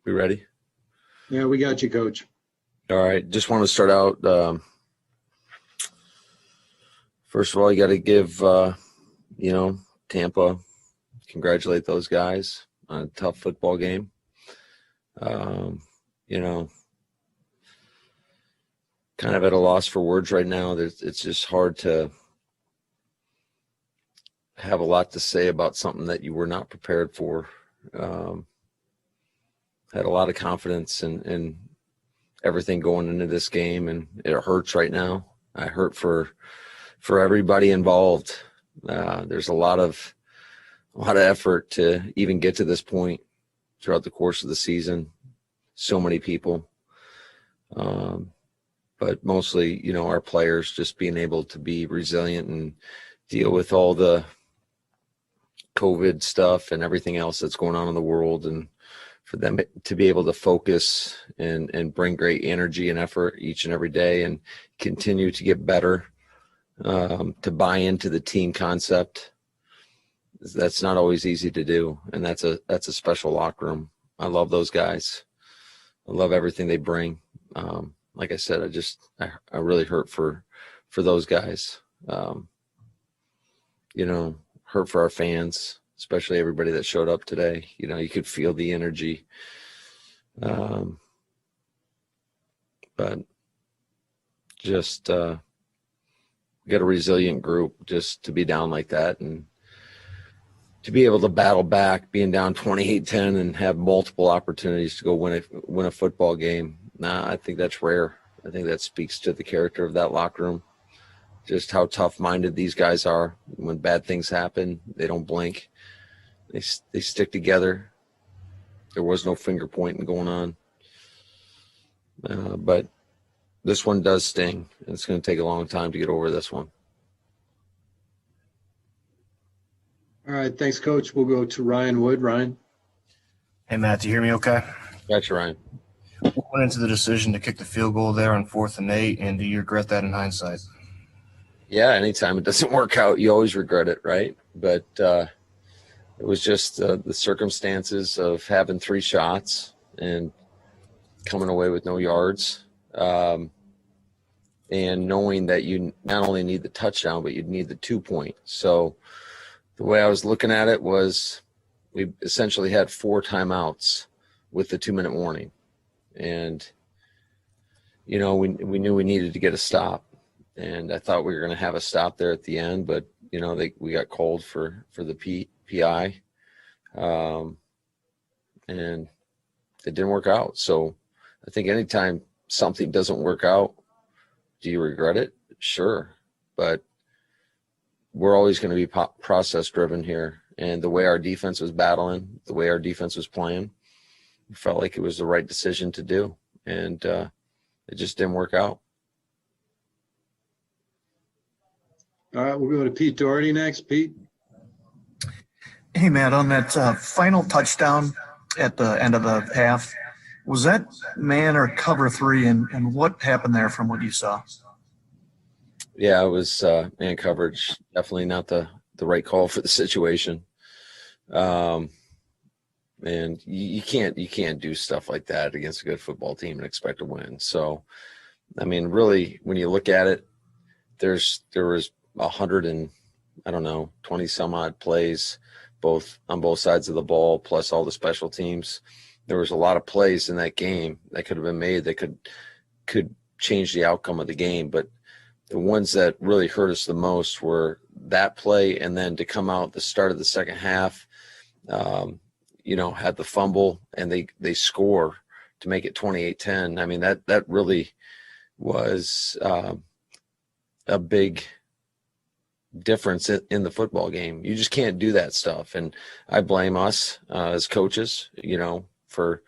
We ready? Yeah, we got you, Coach. All right. Just want to start out. First of all, you got to give, Tampa, congratulate those guys on a tough football game. Kind of at a loss for words right now. It's just hard to have a lot to say about something that you were not prepared for. Had a lot of confidence in everything going into this game, and it hurts right now. I hurt for everybody involved. There's a lot of effort to even get to this point throughout the course of the season. So many people, but mostly, our players just being able to be resilient and deal with all the COVID stuff and everything else that's going on in the world, and for them to be able to focus and bring great energy and effort each and every day and continue to get better, to buy into the team concept. That's not always easy to do, and that's a special locker room. I love those guys. I love everything they bring. Like I said, I really hurt for those guys. Hurt for our fans, especially everybody that showed up today. You could feel the energy. But just got a resilient group just to be down like that and to be able to battle back, being down 28-10 and have multiple opportunities to go win a football game. I think that's rare. I think that speaks to the character of that locker room, just how tough-minded these guys are. When bad things happen, they don't blink. They stick together. There was no finger pointing going on. But this one does sting, and it's going to take a long time to get over this one. All right, thanks, Coach. We'll go to Ryan Wood. Ryan. Hey, Matt, do you hear me okay? Gotcha, Ryan. What went into the decision to kick the field goal there on 4th and 8, and do you regret that in hindsight? Yeah, anytime it doesn't work out, you always regret it, right? But it was just the circumstances of having 3 shots and coming away with no yards, and knowing that you not only need the touchdown, but you'd need the 2-point. So the way I was looking at it was we essentially had 4 timeouts with the 2-minute warning. And, we knew we needed to get a stop. And I thought we were going to have a stop there at the end, but, we got called for the PI. And it didn't work out. So I think anytime something doesn't work out, do you regret it? Sure. But we're always going to be process driven here. And the way our defense was battling, the way our defense was playing, we felt like it was the right decision to do. And it just didn't work out. All right, we'll go to Pete Doherty next. Pete. Hey, Matt, on that final touchdown at the end of the half, was that man or cover 3, and what happened there from what you saw? Yeah, it was man coverage. Definitely not the right call for the situation. And you can't do stuff like that against a good football team and expect to win. So, I mean, really, when you look at it, there was 20 some odd plays, on both sides of the ball, plus all the special teams. There was a lot of plays in that game that could have been made that could change the outcome of the game. But the ones that really hurt us the most were that play, and then to come out the start of the second half, had the fumble, and they score to make it 28-10. I mean, that really was a big difference in the football game. You just can't do that stuff. And I blame us as coaches, for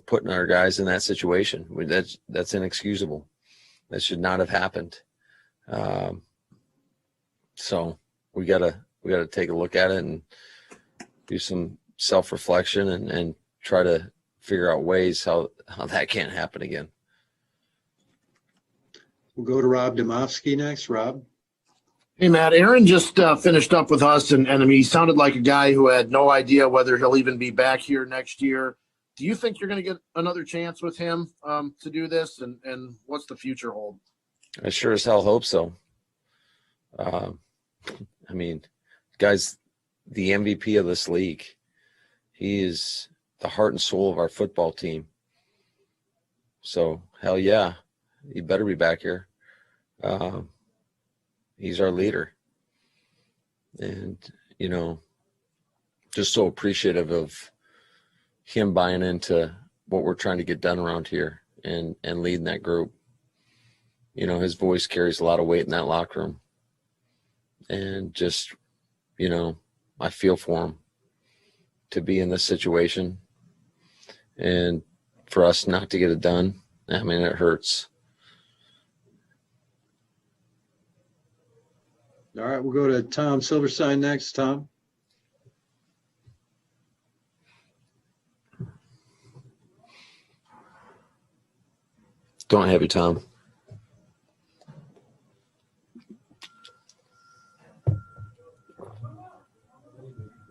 putting our guys in that situation. That's inexcusable. That should not have happened. So we gotta take a look at it and do some self-reflection and try to figure out ways how that can't happen again. We'll go to Rob Domofsky next. Rob. Hey, Matt, Aaron just finished up with us, and I mean, he sounded like a guy who had no idea whether he'll even be back here next year. Do you think you're going to get another chance with him to do this? And what's the future hold? I sure as hell hope so. I mean, guy's the MVP of this league. He is the heart and soul of our football team. So, hell yeah, he better be back here. He's our leader. And, you know, just so appreciative of him buying into what we're trying to get done around here and leading that group. You know, his voice carries a lot of weight in that locker room. And just, you know, I feel for him to be in this situation and for us not to get it done. I mean, it hurts. All right, we'll go to Tom Silverstein next. Tom. Don't have you, Tom.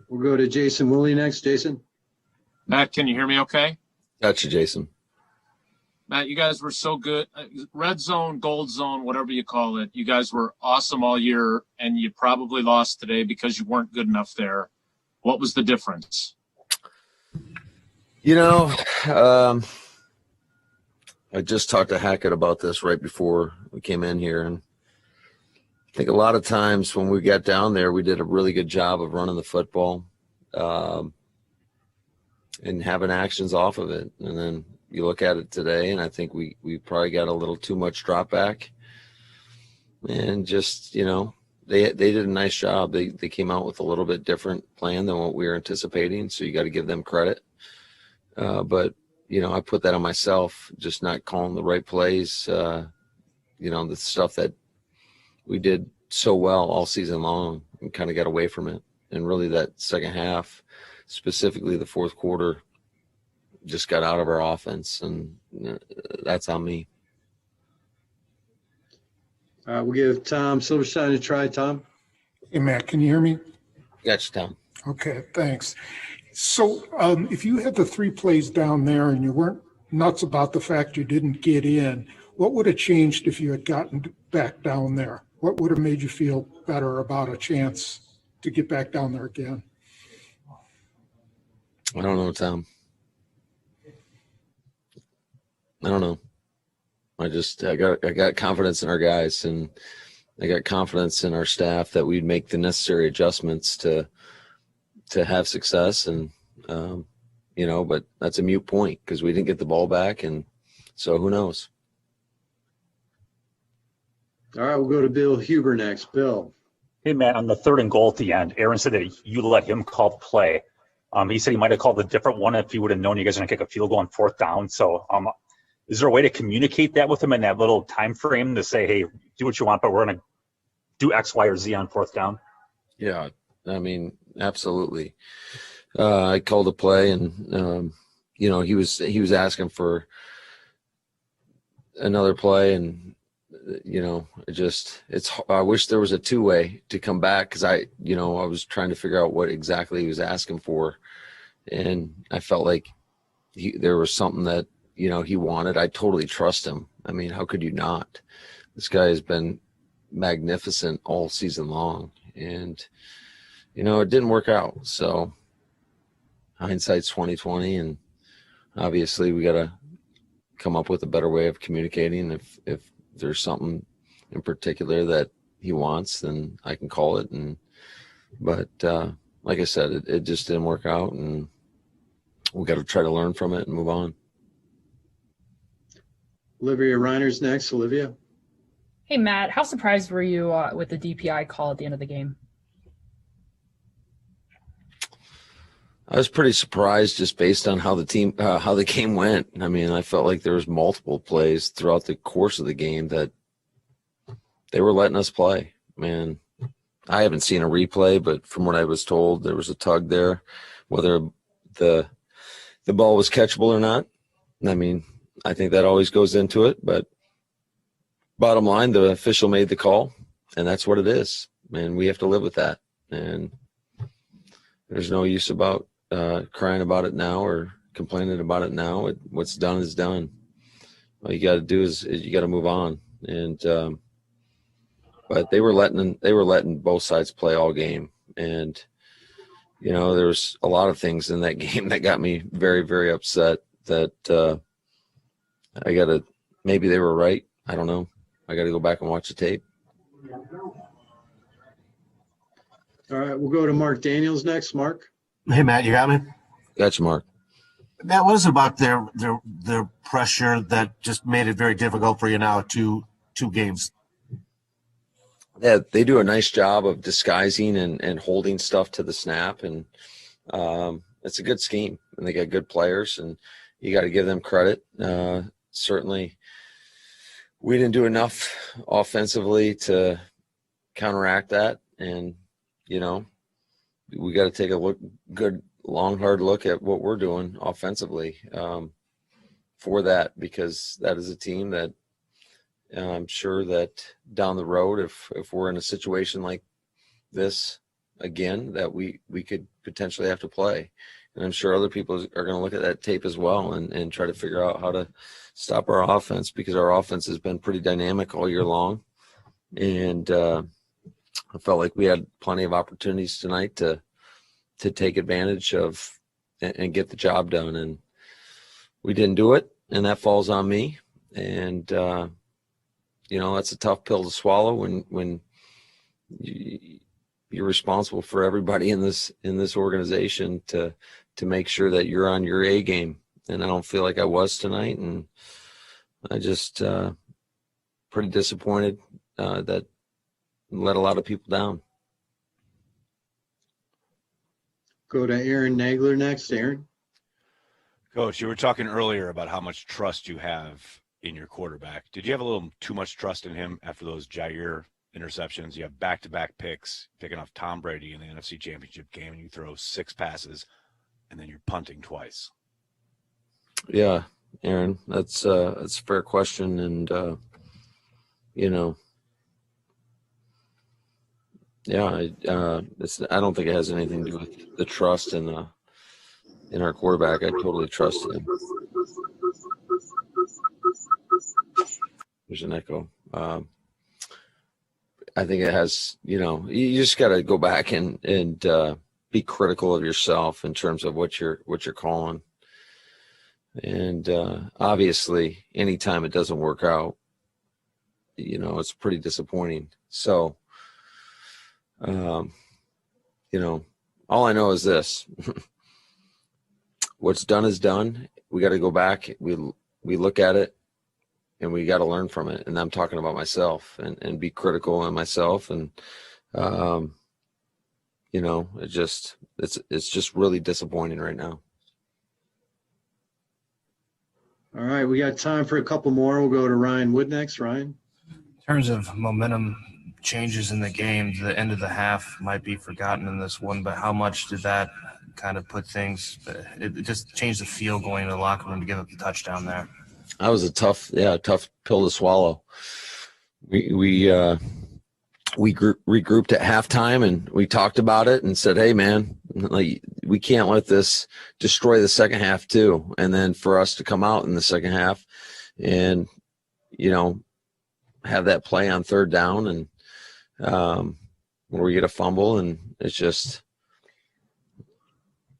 We'll go to Jason Woolley next. Jason. Matt, can you hear me okay? Got you, Jason. Matt, you guys were so good. Red zone, gold zone, whatever you call it. You guys were awesome all year, and you probably lost today because you weren't good enough there. What was the difference? You know, I just talked to Hackett about this right before we came in here, and I think a lot of times when we got down there, we did a really good job of running the football and having actions off of it. And then you look at it today, and I think we probably got a little too much drop back. And just, you know, they did a nice job. They came out with a little bit different plan than what we were anticipating, so you got to give them credit. But, you know, I put that on myself, just not calling the right plays, you know, the stuff that we did so well all season long and kind of got away from it. And really that second half, specifically the fourth quarter, just got out of our offense, and that's on me. All right, we'll give Tom Silverstein a try. Tom. Hey, Matt, can you hear me? Got you, Tom. Okay, thanks. So if you had the 3 plays down there and you weren't nuts about the fact you didn't get in, what would have changed if you had gotten back down there? What would have made you feel better about a chance to get back down there again? I don't know, Tom. I don't know. I got confidence in our guys, and I got confidence in our staff that we'd make the necessary adjustments to have success. And, you know, but that's a moot point because we didn't get the ball back. And so who knows? All right, we'll go to Bill Huber next. Bill. Hey, Matt, on the 3rd and goal at the end, Aaron said that you let him call the play. He said he might have called a different one if he would have known you guys were going to kick a field goal on 4th down. So is there a way to communicate that with him in that little time frame to say, hey, do what you want, but we're going to do X, Y, or Z on 4th down? Yeah, I mean, absolutely. I called a play, and, you know, he was asking for another play, and, you know, I wish there was a 2-way to come back because I was trying to figure out what exactly he was asking for. And I felt like there was something that, you know, he wanted. I totally trust him. I mean, how could you not? This guy has been magnificent all season long. And, you know, it didn't work out. So hindsight's 20/20, and obviously we got to come up with a better way of communicating. If there's something in particular that he wants, then I can call it. But like I said, it just didn't work out, and we got to try to learn from it and move on. Olivia Reiner's next. Olivia. Hey, Matt, how surprised were you with the DPI call at the end of the game? I was pretty surprised just based on how the game went. I mean, I felt like there was multiple plays throughout the course of the game that they were letting us play. Man, I haven't seen a replay, but from what I was told, there was a tug there, whether the ball was catchable or not. I mean, I think that always goes into it, but bottom line, the official made the call, and that's what it is. And we have to live with that. And there's no use about crying about it now or complaining about it now. What's done is done. All you got to do is you got to move on. And but they were letting both sides play all game. And there was a lot of things in that game that got me very, very upset. That maybe they were right. I don't know. I got to go back and watch the tape. All right, we'll go to Mark Daniels next. Mark. Hey, Matt, you got me? Gotcha, Mark. Matt, what is it about their pressure that just made it very difficult for you now, two games? Yeah, they do a nice job of disguising and holding stuff to the snap, and it's a good scheme, and they got good players, and you got to give them credit. Certainly, we didn't do enough offensively to counteract that, and we got to take a long, hard look at what we're doing offensively for that, because that is a team that I'm sure that down the road, if we're in a situation like this again, that we could potentially have to play. And I'm sure other people are going to look at that tape as well and try to figure out how to stop our offense, because our offense has been pretty dynamic all year long. And I felt like we had plenty of opportunities tonight to take advantage of and get the job done. And we didn't do it, and that falls on me. And, that's a tough pill to swallow when you're responsible for everybody in this organization to make sure that you're on your A game. And I don't feel like I was tonight. And I just pretty disappointed that let a lot of people down. Go to Aaron Nagler next. Aaron. Coach, you were talking earlier about how much trust you have in your quarterback. Did you have a little too much trust in him after those Jair interceptions? You have back-to-back picks, picking off Tom Brady in the NFC Championship game, and you throw 6 passes, and then you're punting twice. Yeah, Aaron, that's a fair question. And, I don't think it has anything to do with the trust in our quarterback. I totally trust him. There's an echo. I think it has, you just got to go back and be critical of yourself in terms of what you're calling. And obviously, anytime it doesn't work out, it's pretty disappointing. So, all I know is this: what's done is done. We got to go back. We look at it, and we got to learn from it. And I'm talking about myself and be critical on myself. And, it's just really disappointing right now. All right, we got time for a couple more. We'll go to Ryan Wood next. Ryan. In terms of momentum changes in the game, the end of the half might be forgotten in this one, but how much did that kind of put things – it just changed the feel going into the locker room to give up the touchdown there? That was a tough pill to swallow. We regrouped at halftime, and we talked about it and said, hey, man, we can't let this destroy the second half too. And then for us to come out in the second half and, have that play on third down and where we get a fumble, and it's just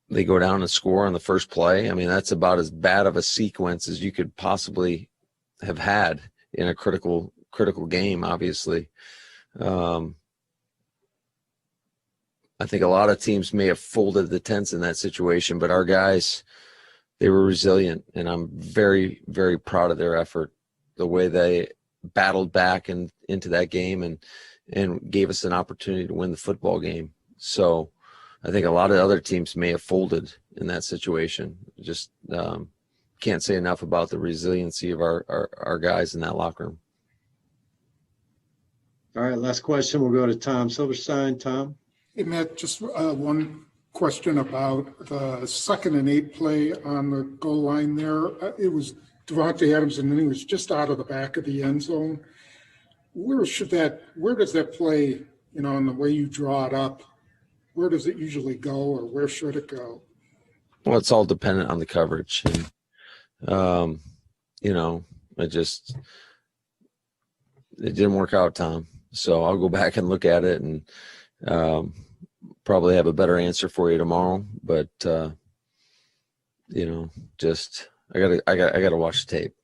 they go down and score on the first play. I mean, that's about as bad of a sequence as you could possibly have had in a critical game, obviously. I think a lot of teams may have folded the tents in that situation, but our guys, they were resilient, and I'm very, very proud of their effort, the way they battled back into that game and gave us an opportunity to win the football game. So I think a lot of other teams may have folded in that situation. Just can't say enough about the resiliency of our guys in that locker room. All right, last question. We'll go to Tom Silverstein. Tom. Hey, Matt, just one question about the 2nd and 8 play on the goal line there. It was Devontae Adams, and he was just out of the back of the end zone. Where does that play, in the way you draw it up, where does it usually go, or where should it go? Well, it's all dependent on the coverage, and it didn't work out, Tom. So I'll go back and look at it and probably have a better answer for you tomorrow. But I gotta watch the tape.